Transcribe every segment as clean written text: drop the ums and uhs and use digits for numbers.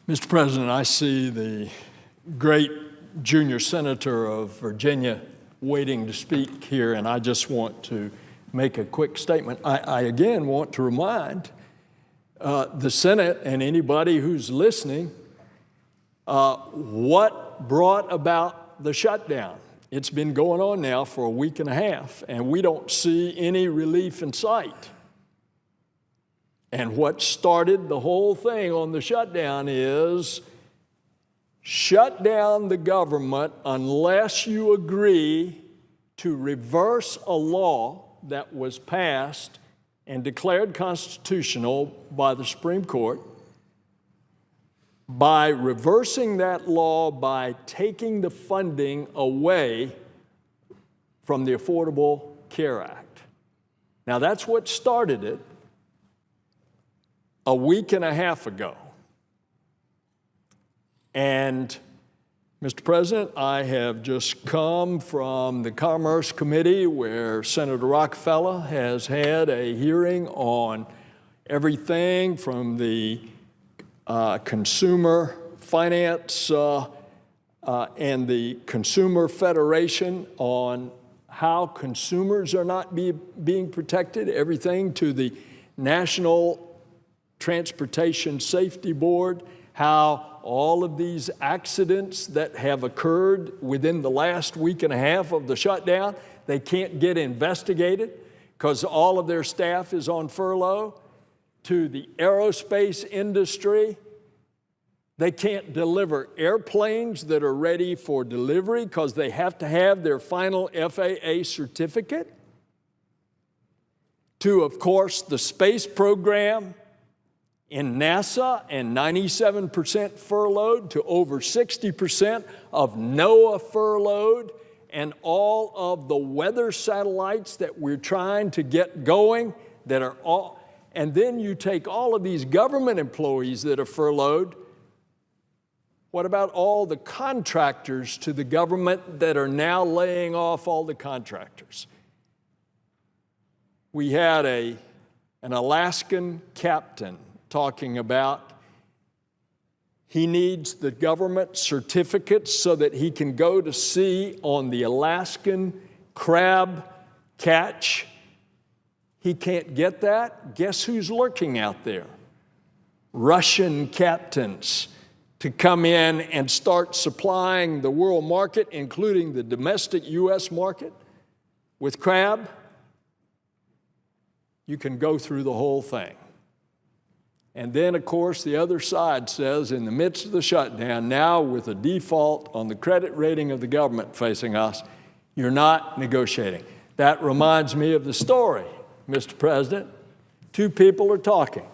Mr. President, I see the great junior senator of Virginia waiting to speak here, and I just want to make a quick statement. I again want to remind the Senate and anybody who's listening what brought about the shutdown. It's been going on now for a week and a half, and we don't see any relief in sight. And what started the whole thing on the shutdown is shut down the government unless you agree to reverse a law that was passed and declared constitutional by the Supreme Court. By reversing that law, by taking the funding away from the Affordable Care Act. Now, that's what started it a week and a half ago. And, Mr. President, I have just come from the Commerce Committee where Senator Rockefeller has had a hearing on everything from the Consumer Finance and the Consumer Federation on how consumers are not being protected, everything to the National Transportation Safety Board, how all of these accidents that have occurred within the last week and a half of the shutdown, they can't get investigated because all of their staff is on furlough, to the aerospace industry. They can't deliver airplanes that are ready for delivery because they have to have their final FAA certificate, to, of course, the space program in NASA and 97% furloughed, to over 60% of NOAA furloughed, and all of the weather satellites that we're trying to get going that are all, and then you take all of these government employees that are furloughed. What about all the contractors to the government that are now laying off all the contractors? We had an Alaskan captain talking about he needs the government certificates so that he can go to sea on the Alaskan crab catch. He can't get that. Guess who's lurking out there? Russian captains to come in and start supplying the world market, including the domestic U.S. market, with crab. You can go through the whole thing. And then, of course, the other side says, in the midst of the shutdown, now with a default on the credit rating of the government facing us, you're not negotiating. That reminds me of the story, Mr. President. Two people are talking.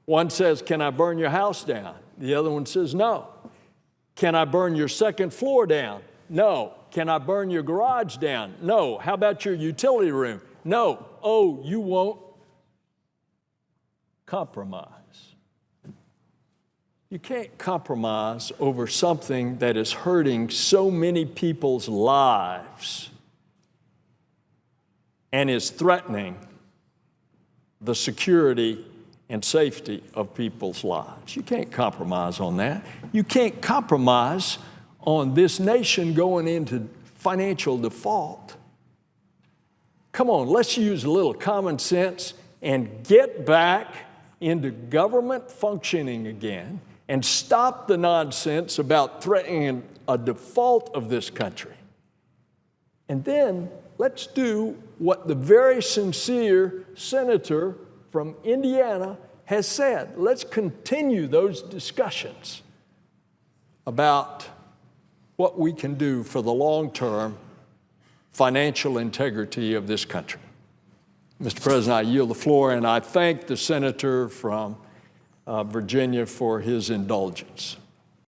One says, "Can I burn your house down?" The other one says, "No." "Can I burn your second floor down?" "No." "Can I burn your garage down?" "No." "How about your utility room?" "No." "Oh, you won't compromise." You can't compromise over something that is hurting so many people's lives and is threatening the security and safety of people's lives. You can't compromise on that. You can't compromise on this nation going into financial default. Come on, let's use a little common sense and get back into government functioning again and stop the nonsense about threatening a default of this country. And then let's do what the very sincere senator from Indiana has said. Let's continue those discussions about what we can do for the long-term financial integrity of this country. Mr. President, I yield the floor, and I thank the senator from Virginia for his indulgence.